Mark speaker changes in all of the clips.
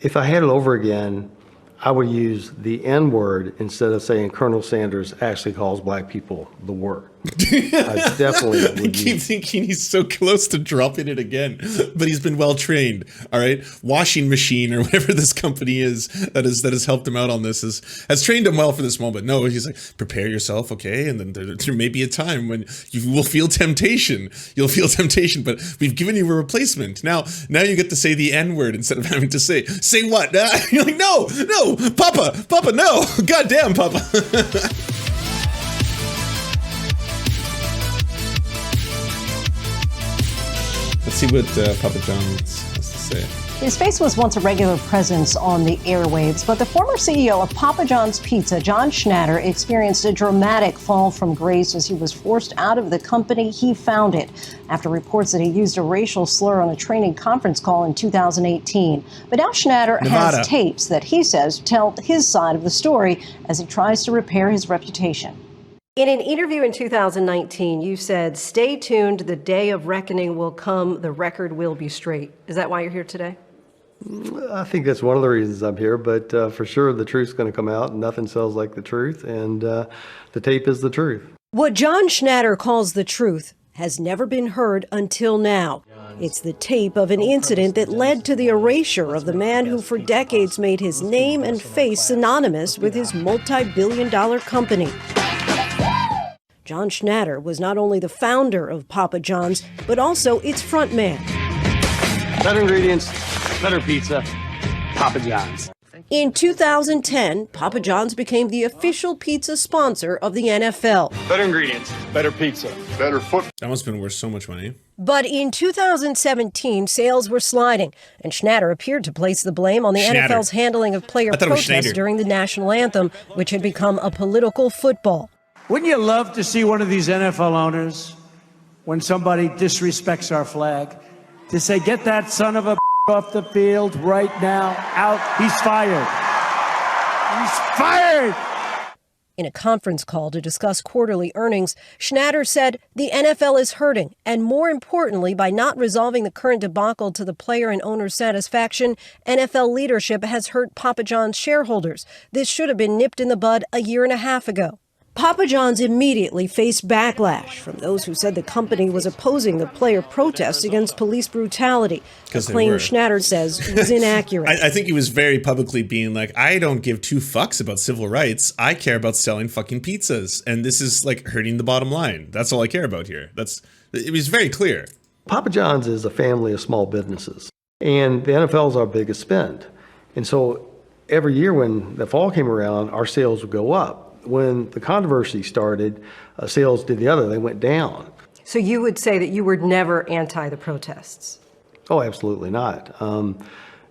Speaker 1: If I had it over again, I would use the N word instead of saying Colonel Sanders actually calls black people the word. I definitely would
Speaker 2: I keep thinking he's so close to dropping it again, but he's been well trained. All right, Washing Machine or whatever this company is that has helped him out on this has trained him well for this moment. No, he's like, prepare yourself, okay, and then there may be a time when you will feel temptation. You'll feel temptation, but we've given you a replacement. Now you get to say the N word instead of having to say what? You're like, no, Papa, no, goddamn, Papa. Let's see what Papa John has to say.
Speaker 3: His face was once a regular presence on the airwaves, but the former CEO of Papa John's Pizza, John Schnatter, experienced a dramatic fall from grace as he was forced out of the company he founded after reports that he used a racial slur on a training conference call in 2018. But now Schnatter has tapes that he says tell his side of the story as he tries to repair his reputation. In an interview in 2019, you said, "Stay tuned, the day of reckoning will come, the record will be straight." Is that why you're here today?
Speaker 1: I think that's one of the reasons I'm here, but for sure the truth's going to come out, and nothing sells like the truth, and the tape is the truth.
Speaker 3: What John Schnatter calls the truth has never been heard until now. It's the tape of an incident that led to the erasure of the man who for decades made his name and face synonymous with his multi-billion-dollar company. John Schnatter was not only the founder of Papa John's, but also its front man.
Speaker 4: Better ingredients, better pizza, Papa John's.
Speaker 3: In 2010, Papa John's became the official pizza sponsor of the NFL.
Speaker 4: Better ingredients, better pizza, better foot.
Speaker 2: That must have been worth so much money.
Speaker 3: But in 2017, sales were sliding, and Schnatter appeared to place the blame on the NFL's handling of player protests during the national anthem, which had become a political football.
Speaker 5: Wouldn't you love to see one of these NFL owners, when somebody disrespects our flag, to say, get that son of a off the field right now, out, he's fired. He's fired!
Speaker 3: In a conference call to discuss quarterly earnings, Schnatter said the NFL is hurting, and more importantly, by not resolving the current debacle to the player and owner's satisfaction, NFL leadership has hurt Papa John's shareholders. This should have been nipped in the bud a year and a half ago. Papa John's immediately faced backlash from those who said the company was opposing the player protests against police brutality, a claim Schnatter says was inaccurate.
Speaker 2: I think he was very publicly being like, I don't give two fucks about civil rights. I care about selling fucking pizzas. And this is like hurting the bottom line. That's all I care about here. It was very clear.
Speaker 1: Papa John's is a family of small businesses, and the NFL is our biggest spend. And so every year when the fall came around, our sales would go up. When the controversy started, sales did the other. They went down.
Speaker 3: So you would say that you were never anti the protests?
Speaker 1: Oh, absolutely not.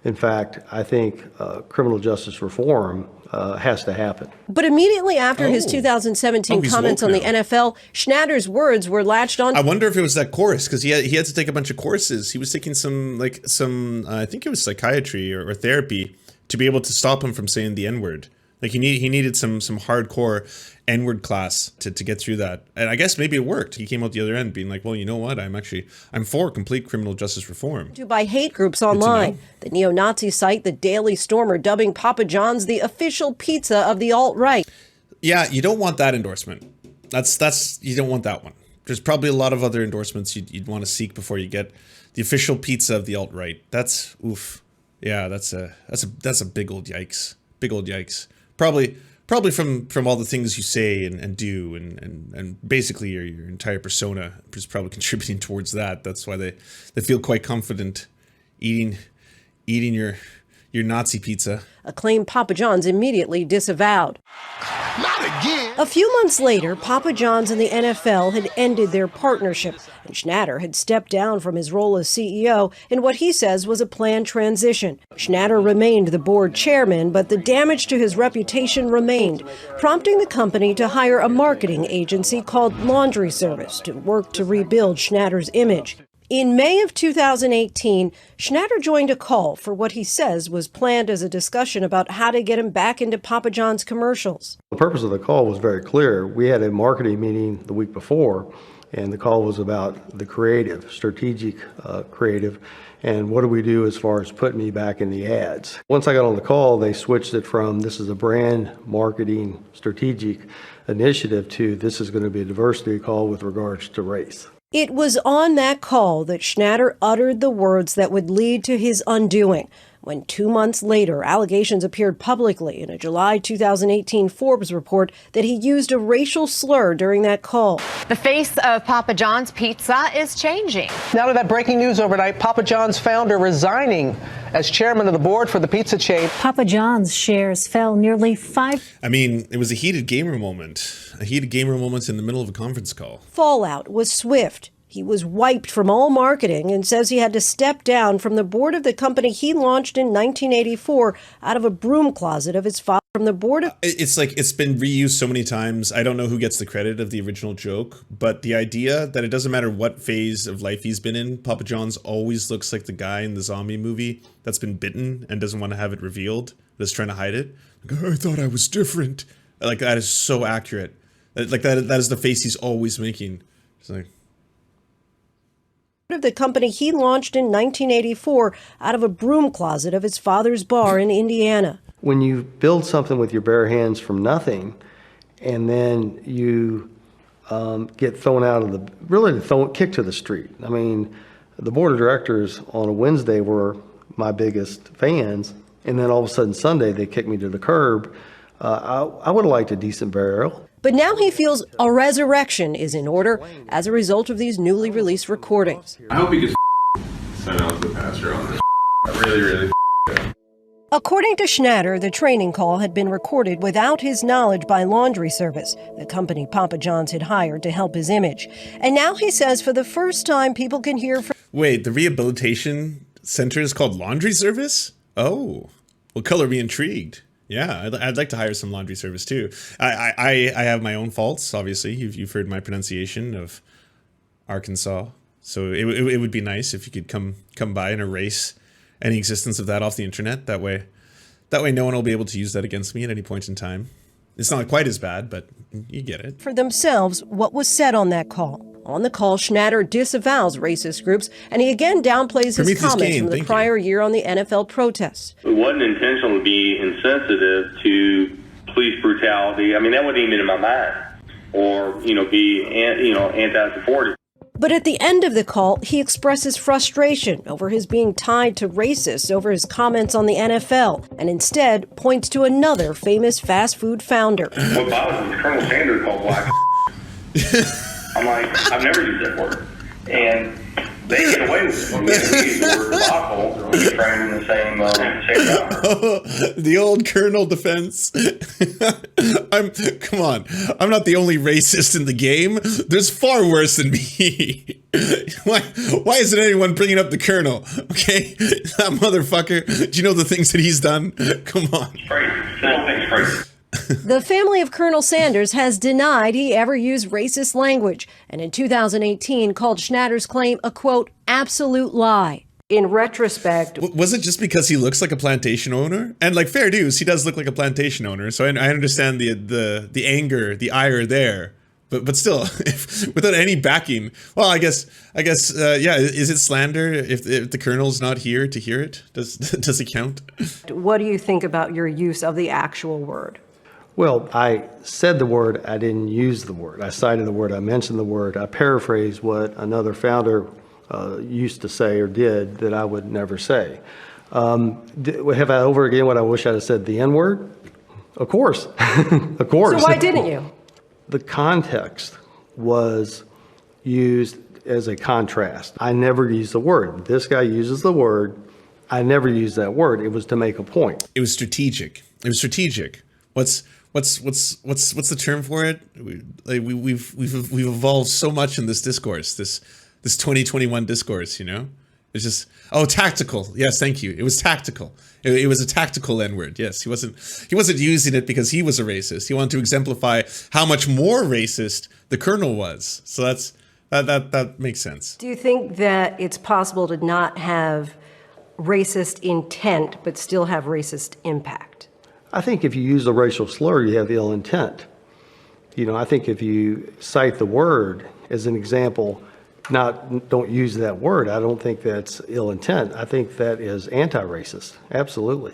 Speaker 1: In fact, I think criminal justice reform has to happen.
Speaker 3: But immediately after his 2017 comments on the NFL, Schnatter's words were latched on.
Speaker 2: I wonder if it was that course, because he had to take a bunch of courses. He was taking some I think it was psychiatry or therapy to be able to stop him from saying the N-word. Like he needed some hardcore N-word class to get through that. And I guess maybe it worked. He came out the other end being like, well, you know what? I'm for complete criminal justice reform.
Speaker 3: By hate groups online. The neo-Nazi site, the Daily Stormer, dubbing Papa John's the official pizza of the alt-right.
Speaker 2: Yeah, you don't want that endorsement. You don't want that one. There's probably a lot of other endorsements you'd want to seek before you get the official pizza of the alt-right. That's oof. Yeah, that's a big old yikes. Big old yikes. Probably from all the things you say and do and basically your entire persona is probably contributing towards that. That's why they feel quite confident eating your Nazi pizza.
Speaker 3: A claim Papa John's immediately disavowed.
Speaker 4: Not again!
Speaker 3: A few months later, Papa John's and the NFL had ended their partnership, and Schnatter had stepped down from his role as CEO in what he says was a planned transition. Schnatter remained the board chairman, but the damage to his reputation remained, prompting the company to hire a marketing agency called Laundry Service to work to rebuild Schnatter's image. In May of 2018, Schnatter joined a call for what he says was planned as a discussion about how to get him back into Papa John's commercials.
Speaker 1: The purpose of the call was very clear. We had a marketing meeting the week before And the call was about the creative, strategic creative, and what do we do as far as putting me back in the ads. Once I got on the call, they switched it from this is a brand marketing strategic initiative to this is going to be a diversity call with regards to race.
Speaker 3: It was on that call that Schnatter uttered the words that would lead to his undoing. When 2 months later, allegations appeared publicly in a July 2018 Forbes report that he used a racial slur during that call.
Speaker 6: The face of Papa John's Pizza is changing.
Speaker 7: Now to that breaking news overnight, Papa John's founder resigning as chairman of the board for the pizza chain.
Speaker 8: Papa John's shares fell nearly 5.
Speaker 2: I mean, it was a heated gamer moment. A heated gamer moment in the middle of a conference call.
Speaker 3: Fallout was swift. He was wiped from all marketing and says he had to step down from the board of the company he launched in 1984 out of a broom closet of his father. From the board of
Speaker 2: It's like it's been reused so many times. I don't know who gets the credit of the original joke, but the idea that it doesn't matter what phase of life he's been in, Papa John's always looks like the guy in the zombie movie that's been bitten and doesn't want to have it revealed, that's trying to hide it. Like, I thought I was different. Like, that is so accurate. Like that is the face he's always making. It's like,
Speaker 3: of the company he launched in 1984 out of a broom closet of his father's bar in Indiana.
Speaker 1: When you build something with your bare hands from nothing, and then you get thrown out of the, kicked to the street. I mean, the board of directors on a Wednesday were my biggest fans, and then all of a sudden Sunday they kicked me to the curb. I would have liked a decent burial.
Speaker 3: But now he feels a resurrection is in order as a result of these newly released recordings.
Speaker 9: I hope he gets sent out to the pasture on this. Really.
Speaker 3: According to Schnatter, the training call had been recorded without his knowledge by Laundry Service, the company Papa John's had hired to help his image. And now he says for the first time people can hear from...
Speaker 2: wait, the rehabilitation center is called Laundry Service? Oh, well, color me intrigued. Yeah, I'd like to hire some laundry service too. I have my own faults, obviously. You've heard my pronunciation of Arkansas, so it would be nice if you could come by and erase any existence of that off the internet. That way no one will be able to use that against me at any point in time. It's not quite as bad, but you get it.
Speaker 3: For themselves what was said on that call. On the call, Schnatter disavows racist groups, and he again downplays his comments from the prior year on the NFL protests.
Speaker 10: It wasn't intentional to be insensitive to police brutality. I mean, that wasn't even in my mind. Or, be, anti-supportive.
Speaker 3: But at the end of the call, he expresses frustration over his being tied to racists over his comments on the NFL, and instead points to another famous fast food founder.
Speaker 10: What bothers me is Colonel Sanders called black. I'm like, I've never used that word. And they get away with it. When we use the word debacle, we're framed in the same manner.
Speaker 2: The old Colonel defense. Come on. I'm not the only racist in the game. There's far worse than me. Why isn't anyone bringing up the Colonel? Okay? That motherfucker. Do you know the things that he's done? Come on.
Speaker 10: Crazy. Simple things crazy.
Speaker 3: The family of Colonel Sanders has denied he ever used racist language, and in 2018 called Schnatter's claim a, quote, absolute lie. In retrospect...
Speaker 2: Was it just because he looks like a plantation owner? And like, fair dues, he does look like a plantation owner, so I understand the anger, the ire there. But still, without any backing, well, I guess, yeah. Is it slander if the Colonel's not here to hear it? Does it count?
Speaker 3: What do you think about your use of the actual word?
Speaker 1: Well, I said the word, I didn't use the word. I cited the word, I mentioned the word. I paraphrased what another founder used to say or did that I would never say. Have I over again what I wish I'd have said, the N-word? Of course, of course.
Speaker 3: So why didn't you?
Speaker 1: The context was used as a contrast. I never used the word. This guy uses the word. I never used that word. It was to make a point.
Speaker 2: It was strategic. It was strategic. What's the term for it? We've evolved so much in this discourse, this 2021 discourse, It's just, tactical. Yes, thank you. It was tactical. It was a tactical N-word. Yes, he wasn't using it because he was a racist. He wanted to exemplify how much more racist the Colonel was. So that makes sense.
Speaker 3: Do you think that it's possible to not have racist intent but still have racist impact?
Speaker 1: I think if you use a racial slur, you have ill intent. I think if you cite the word as an example, don't use that word. I don't think that's ill intent. I think that is anti-racist. Absolutely.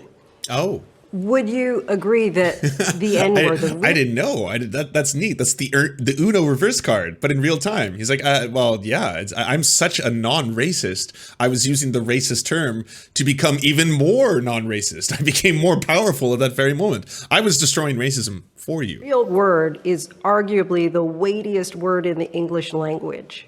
Speaker 2: Oh.
Speaker 3: Would you agree that the N-word...
Speaker 2: I didn't know. That's neat. That's the Uno reverse card, but in real time. He's like, well, yeah, I'm such a non-racist. I was using the racist term to become even more non-racist. I became more powerful at that very moment. I was destroying racism for you.
Speaker 3: The real word is arguably the weightiest word in the English language.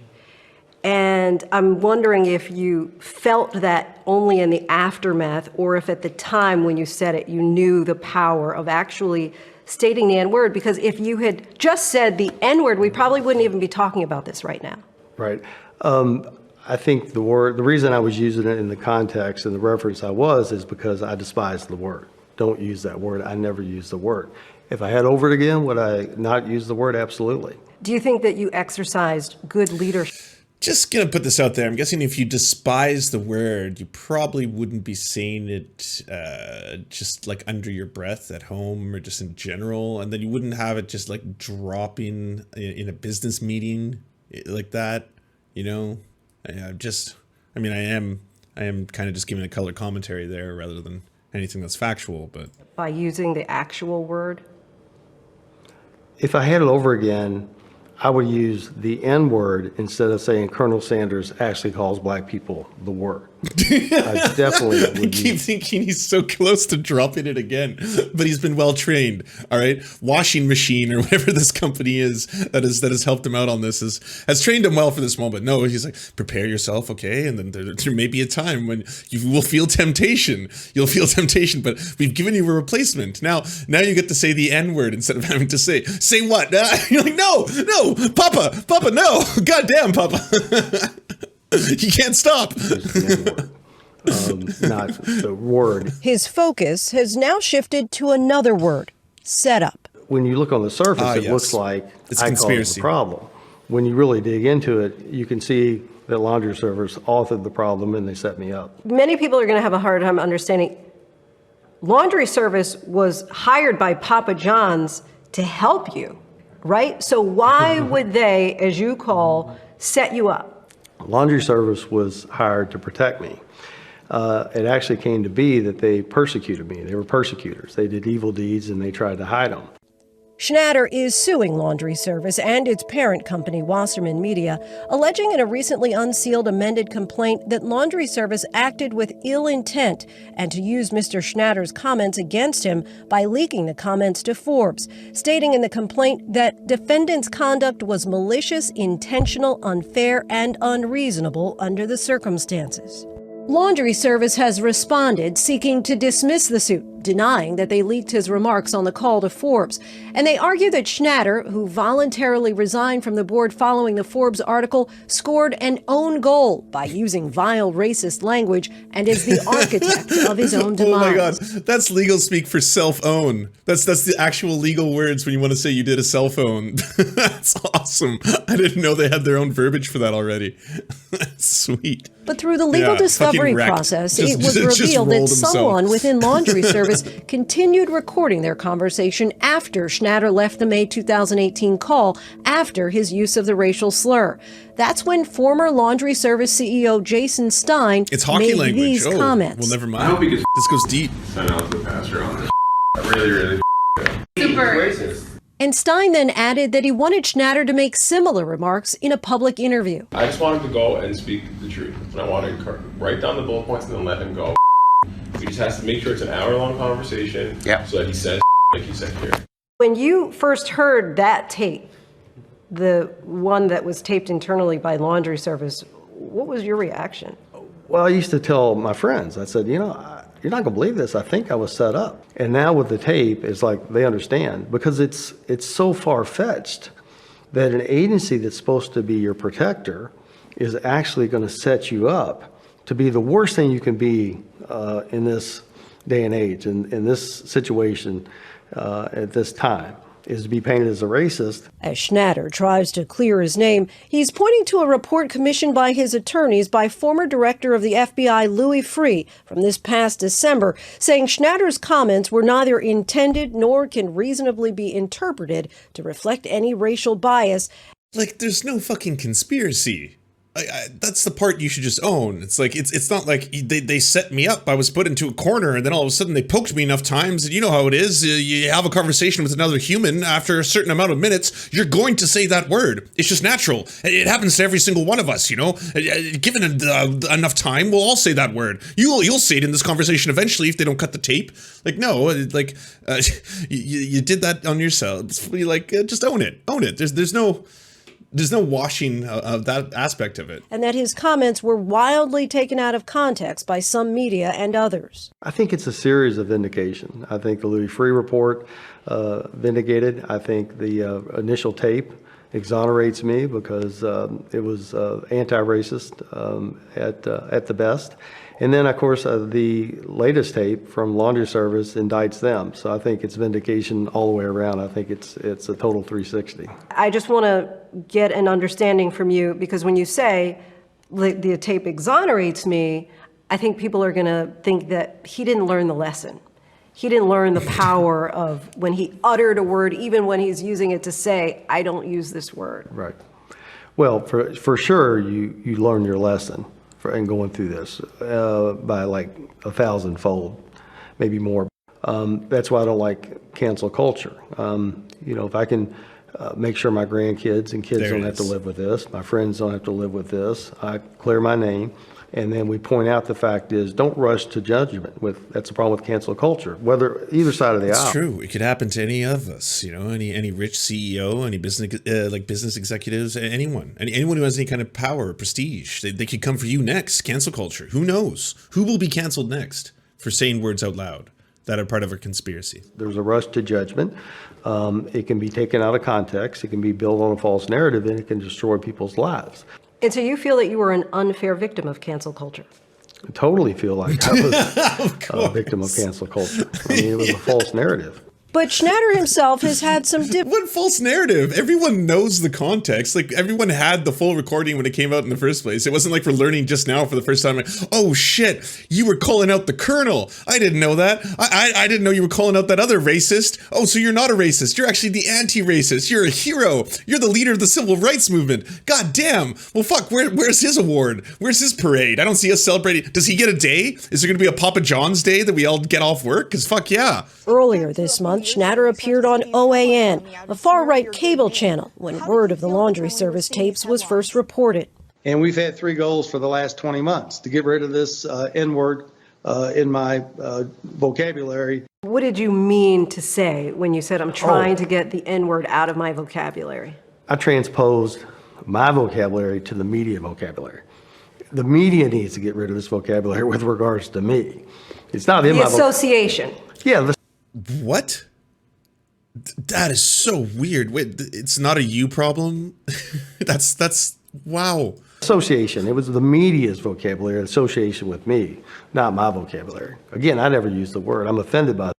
Speaker 3: And I'm wondering if you felt that only in the aftermath, or if at the time when you said it, you knew the power of actually stating the N-word. Because if you had just said the N-word, we probably wouldn't even be talking about this right now.
Speaker 1: Right. I think the reason I was using it in the context and the reference I was is because I despise the word. Don't use that word. I never use the word. If I had over it again, would I not use the word? Absolutely.
Speaker 3: Do you think that you exercised good leadership?
Speaker 2: Just gonna put this out there. I'm guessing if you despise the word, you probably wouldn't be saying it just like under your breath at home or just in general, and then you wouldn't have it just like dropping in a business meeting like that. You know, I am kind of just giving a color commentary there rather than anything that's factual. But
Speaker 3: By using the actual word?
Speaker 1: If I had it over again, I would use the N-word instead of saying Colonel Sanders actually calls black people the word. I definitely would
Speaker 2: I keep thinking he's so close to dropping it again, but he's been well trained. All right, Washing Machine or whatever this company is that has helped him out on this has trained him well for this moment. No, he's like, prepare yourself, okay, and then there may be a time when you will feel temptation. You'll feel temptation, but we've given you a replacement. Now you get to say the N-word instead of having to say what? You're like, no, Papa, no, goddamn, Papa. You can't stop.
Speaker 1: Not the word.
Speaker 3: His focus has now shifted to another word, setup.
Speaker 1: When you look on the surface, it looks like
Speaker 2: it's
Speaker 1: I
Speaker 2: conspiracy.
Speaker 1: caused the problem. When you really dig into it, you can see that laundry service authored the problem and they set me up.
Speaker 3: Many people are going to have a hard time understanding. Laundry service was hired by Papa John's to help you, right? So why would they, as you call, set you up?
Speaker 1: Laundry service was hired to protect me. It actually came to be that they persecuted me. They were persecutors. They did evil deeds and they tried to hide them.
Speaker 3: Schnatter is suing Laundry Service and its parent company, Wasserman Media, alleging in a recently unsealed amended complaint that Laundry Service acted with ill intent and to use Mr. Schnatter's comments against him by leaking the comments to Forbes, stating in the complaint that defendant's conduct was malicious, intentional, unfair, and unreasonable under the circumstances. Laundry Service has responded, seeking to dismiss the suit, denying that they leaked his remarks on the call to Forbes. And they argue that Schnatter, who voluntarily resigned from the board following the Forbes article, scored an own goal by using vile racist language and is the architect of his own demise.
Speaker 2: Oh my God, that's legal speak for self-own. That's the actual legal words when you want to say you did a cell phone. That's awesome. I didn't know they had their own verbiage for that already. Sweet.
Speaker 3: But through the legal discovery process, it was revealed that someone within Laundry Service continued recording their conversation after Schnatter left the May 2018 call after his use of the racial slur. That's when former Laundry Service CEO Jason Stein made these comments.
Speaker 2: Well, never mind.
Speaker 9: I hope he gets
Speaker 2: this goes deep.
Speaker 9: sent out to the pastor on this. Really
Speaker 6: Super.
Speaker 11: And Stein then added that he wanted Schnatter to make similar remarks in a public interview.
Speaker 9: I just want him to go and speak the truth. And I want to write down the bullet points and then let him go. He just has to make sure it's an hour-long conversation so that he says like he said here.
Speaker 3: When you first heard that tape, the one that was taped internally by Laundry Service, what was your reaction?
Speaker 1: Well, I used to tell my friends, I said, you know, you're not gonna believe this. I think I was set up. And now with the tape, it's like they understand because it's so far-fetched that an agency that's supposed to be your protector is actually gonna set you up to be the worst thing you can be in this day and age, in this situation at this time, is to be painted as a racist.
Speaker 3: As Schnatter tries to clear his name, he's pointing to a report commissioned by his attorneys by former director of the FBI, Louis Freeh, from this past December, saying Schnatter's comments were neither intended nor can reasonably be interpreted to reflect any racial bias,
Speaker 2: Like, there's no fucking conspiracy. That's the part you should just own. It's like, it's not like they set me up. I was put into a corner and then all of a sudden they poked me enough times, and you know how it is. You have a conversation with another human, after a certain amount of minutes, you're going to say that word. It's just natural. It happens to every single one of us, you know? Given enough time, we'll all say that word. You'll say it in this conversation eventually if they don't cut the tape. Like, no, like, you did that on yourself. Like, just own it. Own it. There's no washing of that aspect of it.
Speaker 11: And that his comments were wildly taken out of context by some media and others.
Speaker 1: I think it's a series of vindication. I think the Louis Freeh report vindicated. I think the initial tape exonerates me because it was anti-racist at the best. And then, of course, the latest tape from Laundry Service indicts them. So I think it's vindication all the way around. I think it's a total 360.
Speaker 3: I just want to get an understanding from you, because when you say the tape exonerates me, I think people are going to think that he didn't learn the lesson. He didn't learn the power of when he uttered a word, even when he's using it to say, I don't use this word.
Speaker 1: Right. Well, for sure, you learn your lesson and going through this by like 1,000-fold, maybe more. That's why I don't like cancel culture. You know, if I can make sure my grandkids and kids don't have to live with this, my friends don't have to live with this, I clear my name. And then we point out the fact is, don't rush to judgment. That's the problem with cancel culture, whether either side of the aisle.
Speaker 2: It's true. It could happen to any of us, you know, any rich CEO, any business executives, anyone who has any kind of power or prestige. They could come for you next. Cancel culture. Who knows? Who will be canceled next for saying words out loud that are part of a conspiracy?
Speaker 1: There's a rush to judgment. It can be taken out of context. It can be built on a false narrative, and it can destroy people's lives.
Speaker 3: And so you feel that you were an unfair victim of cancel culture?
Speaker 1: I totally feel like I was a victim of cancel culture. I mean, it was a false narrative.
Speaker 11: But Schnatter himself has had some
Speaker 2: What false narrative? Everyone knows the context. Like, everyone had the full recording when it came out in the first place. It wasn't like we're learning just now for the first time. Like, oh shit, you were calling out the colonel. I didn't know that. I didn't know you were calling out that other racist. Oh, so you're not a racist. You're actually the anti-racist. You're a hero. You're the leader of the civil rights movement. God damn. Well, fuck, where's his award? Where's his parade? I don't see us celebrating. Does he get a day? Is there going to be a Papa John's day that we all get off work? Because fuck yeah.
Speaker 11: Earlier this month, Schnatter appeared on OAN, a far-right cable channel, when word of the Laundry Service tapes was first reported.
Speaker 12: And we've had 3 goals for the last 20 months to get rid of this N-word in my vocabulary.
Speaker 3: What did you mean to say when you said, I'm trying to get the N-word out of my vocabulary?
Speaker 1: I transposed my vocabulary to the media vocabulary. The media needs to get rid of this vocabulary with regards to me. It's not in my
Speaker 3: association.
Speaker 1: Yeah.
Speaker 2: What? That is so weird. Wait, it's not a you problem? That's wow.
Speaker 1: Association. It was the media's vocabulary, association with me, not my vocabulary. Again, I never used the word. I'm offended by
Speaker 2: it.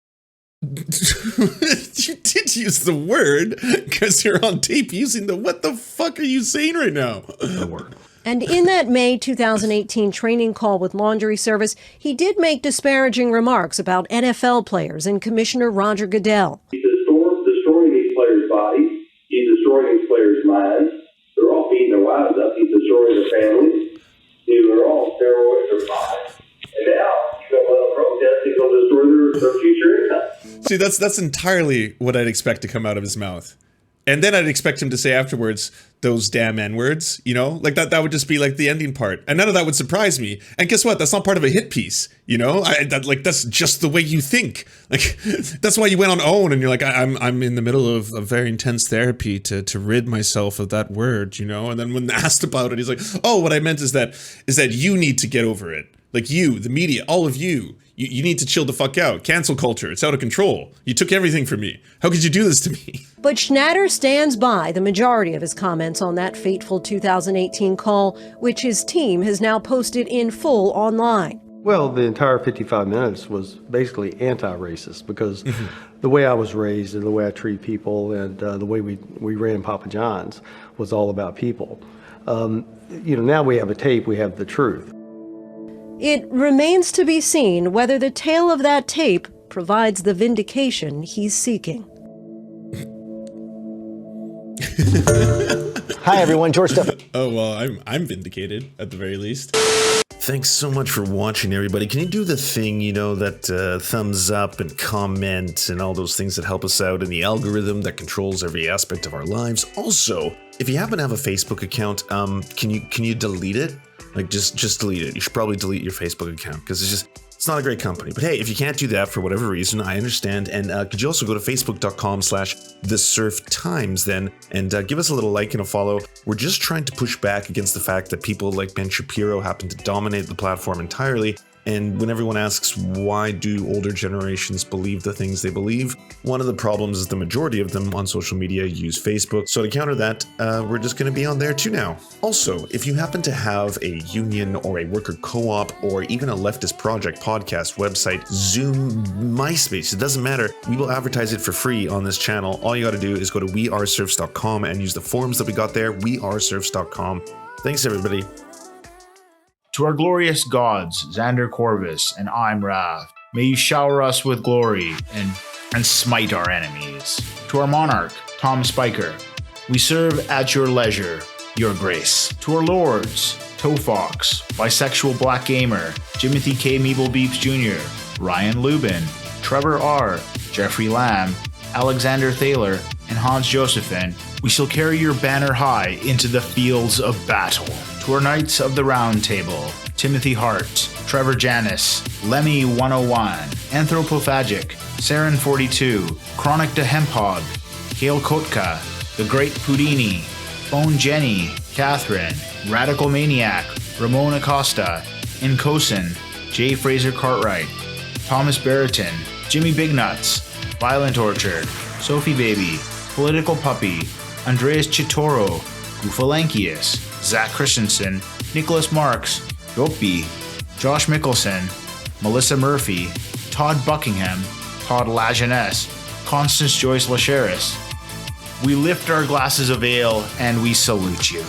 Speaker 2: You did use the word because you're on tape using the, what the fuck are you saying right now?
Speaker 1: The word.
Speaker 11: And in that May 2018 training call with Laundry Service, he did make disparaging remarks about NFL players and Commissioner Roger Goodell.
Speaker 10: He's destroying these players' bodies. He's destroying these players' minds. They're all beating their wives up. He's destroying their families. They're all steroids or lies. And now he's going to let them protest. He's going to destroy their future income.
Speaker 2: See, that's entirely what I'd expect to come out of his mouth. And then I'd expect him to say afterwards, those damn N-words, you know? Like that would just be like the ending part. And none of that would surprise me. And guess what? That's not part of a hit piece, you know? That's just the way you think. Like, that's why you went on OWN and you're like, I'm in the middle of a very intense therapy to rid myself of that word, you know? And then when asked about it, he's like, oh, what I meant is that you need to get over it. Like you, the media, all of you. You need to chill the fuck out. Cancel culture. It's out of control. You took everything from me. How could you do this to me?
Speaker 11: But Schnatter stands by the majority of his comments on that fateful 2018 call, which his team has now posted in full online.
Speaker 1: Well, the entire 55 minutes was basically anti-racist because the way I was raised and the way I treat people and the way we ran Papa John's was all about people. You know, now we have a tape, we have the truth.
Speaker 11: It remains to be seen whether the tale of that tape provides the vindication he's seeking.
Speaker 13: Hi, everyone. George Steph.
Speaker 2: Oh, well, I'm vindicated, at the very least. Thanks so much for watching, everybody. Can you do the thing, you know, that thumbs up and comment and all those things that help us out in the algorithm that controls every aspect of our lives? Also, if you happen to have a Facebook account, can you delete it? Like, just delete it. You should probably delete your Facebook account because it's not a great company. But hey, if you can't do that for whatever reason, I understand. And could you also go to facebook.com/thesurftimes then and give us a little like and a follow. We're just trying to push back against the fact that people like Ben Shapiro happen to dominate the platform entirely. And when everyone asks why do older generations believe the things they believe, one of the problems is the majority of them on social media use Facebook. So to counter that, we're just going to be on there too now. Also, if you happen to have a union or a worker co-op or even a leftist project podcast, website, Zoom, MySpace, it doesn't matter. We will advertise it for free on this channel. All you got to do is go to weareserfs.com and use the forms that we got there, weareserfs.com. Thanks, everybody.
Speaker 14: To our glorious gods, Xander Corvus and I'm Wrath, may you shower us with glory and smite our enemies. To our monarch, Tom Spiker, we serve at your leisure, your grace. To our lords, Toefox, Bisexual Black Gamer, Jimothy K. Meeble Beeps Jr., Ryan Lubin, Trevor R., Jeffrey Lamb, Alexander Thaler, and Hans Josephine, we shall carry your banner high into the fields of battle. To our Knights of the Round Table, Timothy Hart, Trevor Janis, Lemmy 101, Anthropophagic, Saren 42, Chronic de Hemphog, Gail Kotka, The Great Pudini, Bone Jenny, Catherine, Radical Maniac, Ramon Acosta, Incosin, J. Fraser Cartwright, Thomas Barrington, Jimmy Bignuts, Violent Orchard, Sophie Baby, Political Puppy, Andreas Chitoro, Goofalankius, Zach Christensen, Nicholas Marks, Yopi, Josh Mickelson, Melissa Murphy, Todd Buckingham, Todd Lajeunesse, Constance Joyce Lacheris. We lift our glasses of ale and we salute you.